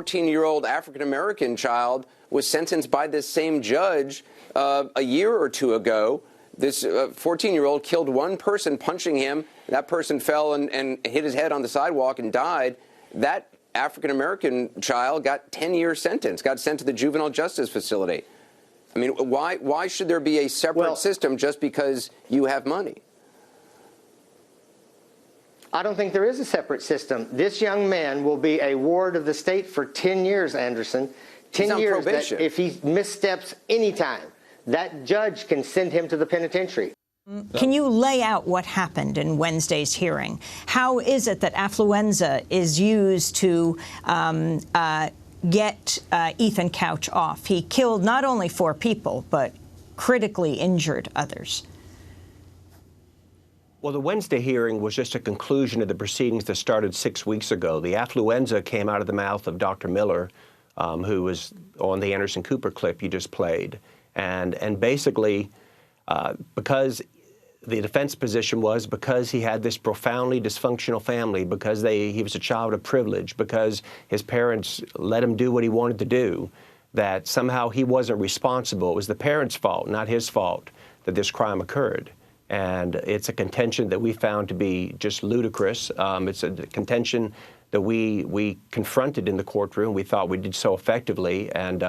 14-year-old African-American child was sentenced by this same judge a year or two ago. This 14-year-old killed one person, punching him. That person fell and hit his head on the sidewalk and died. That African-American child got 10-year sentence, got sent to the juvenile justice facility. I mean, why should there be a separate system just because you have money? I don't think there is a separate system. This young man will be a ward of the state for 10 years, Anderson. 10 years that if he missteps any time, that judge can send him to the penitentiary. Can you lay out what happened in Wednesday's hearing? How is it that Affluenza is used to get Ethan Couch off? He killed not only 4 people, but critically injured others. Well, the Wednesday hearing was just a conclusion of the proceedings that started 6 weeks ago. The Affluenza came out of the mouth of Dr. Miller, who was on the Anderson Cooper clip you just played. And basically, because the defense position was because he had this profoundly dysfunctional family, because he was a child of privilege, because his parents let him do what he wanted to do, that somehow he wasn't responsible. It was the parents' fault, not his fault, that this crime occurred. And it's a contention that we found to be just ludicrous. It's a contention that we confronted in the courtroom. We thought we did so effectively. And,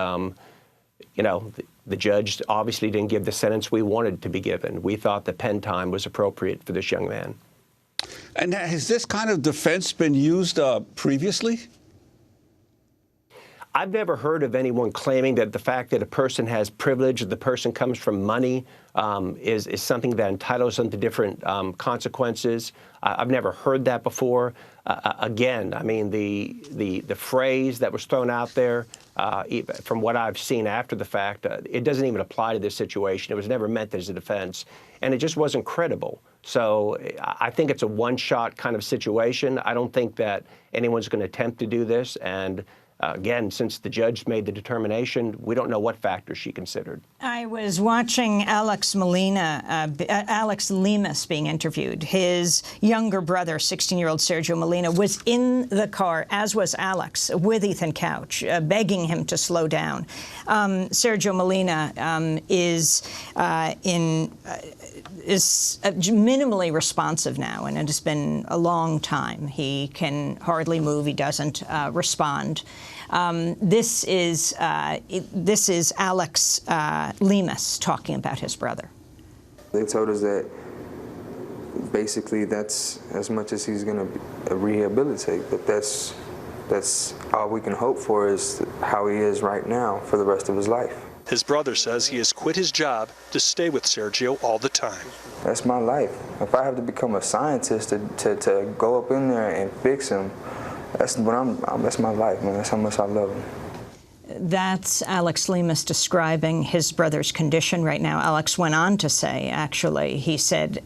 you know, the judge obviously didn't give the sentence we wanted to be given. We thought the pen time was appropriate for this young man. And has this kind of defense been used previously? I've never heard of anyone claiming that the fact that a person has privilege, that the person comes from money, is something that entitles them to different consequences. I've never heard that before. Again, I mean, the phrase that was thrown out there, from what I've seen after the fact, it doesn't even apply to this situation. It was never meant as a defense, and it just wasn't credible. So I think it's a one-shot kind of situation. I don't think that anyone's going to attempt to do this, and again, since the judge made the determination, we don't know what factors she considered. I was watching Alex Lemus being interviewed. His younger brother, 16-year-old Sergio Molina, was in the car, as was Alex, with Ethan Couch, begging him to slow down. Sergio Molina is minimally responsive now, and it has been a long time. He can hardly move. He doesn't respond. This is Alex Lemus talking about his brother. They told us that basically that's as much as he's going to rehabilitate, but that's all we can hope for is how he is right now for the rest of his life. His brother says he has quit his job to stay with Sergio all the time. That's my life. If I have to become a scientist to go up in there and fix him, that's my life, man. That's how much I love him. That's Alex Lemus describing his brother's condition right now. Alex went on to say, actually, he said,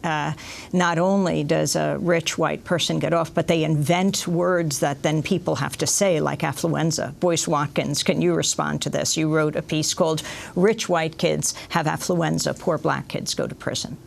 not only does a rich white person get off, but they invent words that then people have to say, like affluenza. Boyce Watkins, can you respond to this? You wrote a piece called "Rich White Kids Have Affluenza, Poor Black Kids Go to Prison."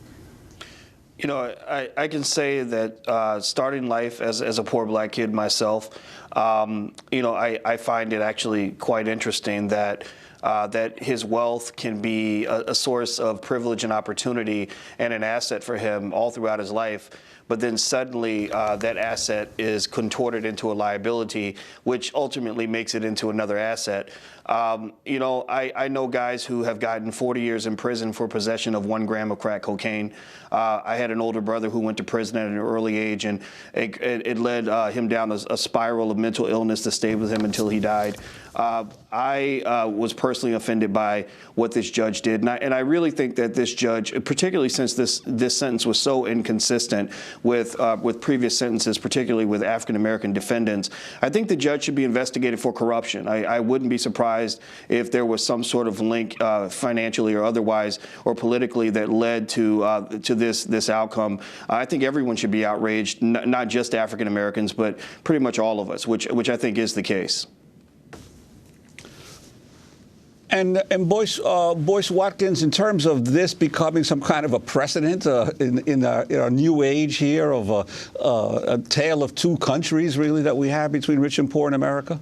You know, I can say that starting life as a poor black kid myself, you know, I find it actually quite interesting that that his wealth can be a source of privilege and opportunity and an asset for him all throughout his life. But then suddenly that asset is contorted into a liability, which ultimately makes it into another asset. You know, I know guys who have gotten 40 years in prison for possession of 1 gram of crack cocaine. I had an older brother who went to prison at an early age, and it led him down a spiral of mental illness that stayed with him until he died. I was personally offended by what this judge did, and I really think that this judge, particularly since this sentence was so inconsistent with previous sentences, particularly with African American defendants, I think the judge should be investigated for corruption. I wouldn't be surprised if there was some sort of link, financially or otherwise, or politically, that led to this outcome. I think everyone should be outraged, not just African Americans, but pretty much all of us, which I think is the case. And Boyce Watkins, in terms of this becoming some kind of a precedent in our new age here of a tale of two countries, really, that we have between rich and poor in America?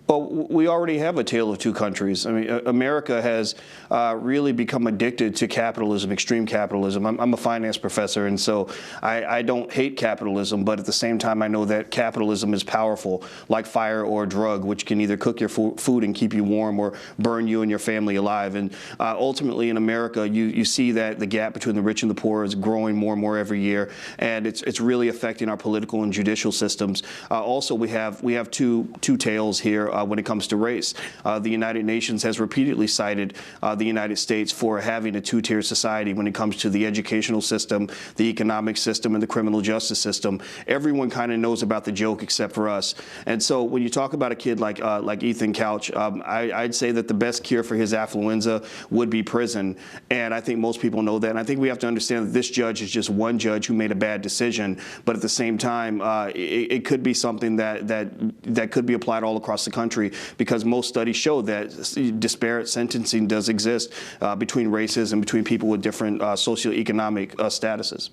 Well, we already have a tale of two countries. I mean, America has really become addicted to capitalism, extreme capitalism. I'm a finance professor, and so I don't hate capitalism, but at the same time, I know that capitalism is powerful, like fire or a drug, which can either cook your food and keep you warm or burn you and your family alive. And ultimately, in America, you see that the gap between the rich and the poor is growing more and more every year, and it's really affecting our political and judicial systems. Also, we have two tales here. When it comes to race, the United Nations has repeatedly cited the United States for having a two-tier society when it comes to the educational system, the economic system, and the criminal justice system. Everyone kind of knows about the joke except for us. And so when you talk about a kid like Ethan Couch, I'd say that the best cure for his affluenza would be prison. And I think most people know that. And I think we have to understand that this judge is just one judge who made a bad decision. But at the same time, it could be something that could be applied all across the country, because most studies show that disparate sentencing does exist between races and between people with different socioeconomic statuses.